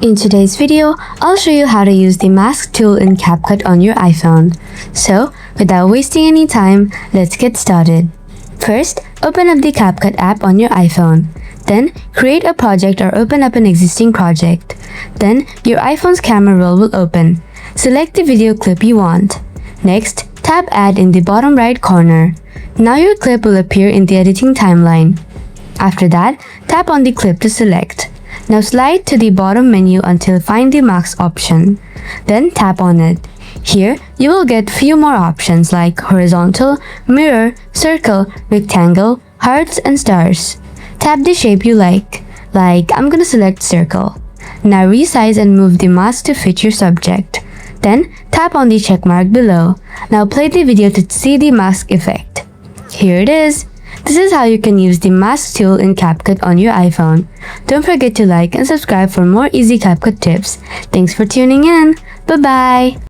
In today's video, I'll show you how to use the mask tool in CapCut on your iPhone. So, without wasting any time, let's get started. First, open up the CapCut app on your iPhone. Then, create a project or open up an existing project. Then, your iPhone's camera roll will open. Select the video clip you want. Next, tap Add in the bottom right corner. Now your clip will appear in the editing timeline. After that, tap on the clip to select. Now slide to the bottom menu until find the mask option. Then tap on it. Here, you will get few more options like horizontal, mirror, circle, rectangle, hearts, and stars. Tap the shape you like I'm gonna select circle. Now resize and move the mask to fit your subject. Then tap on the check mark below. Now play the video to see the mask effect. Here it is. This is how you can use the mask tool in CapCut on your iPhone. Don't forget to like and subscribe for more easy CapCut tips. Thanks for tuning in. Bye-bye.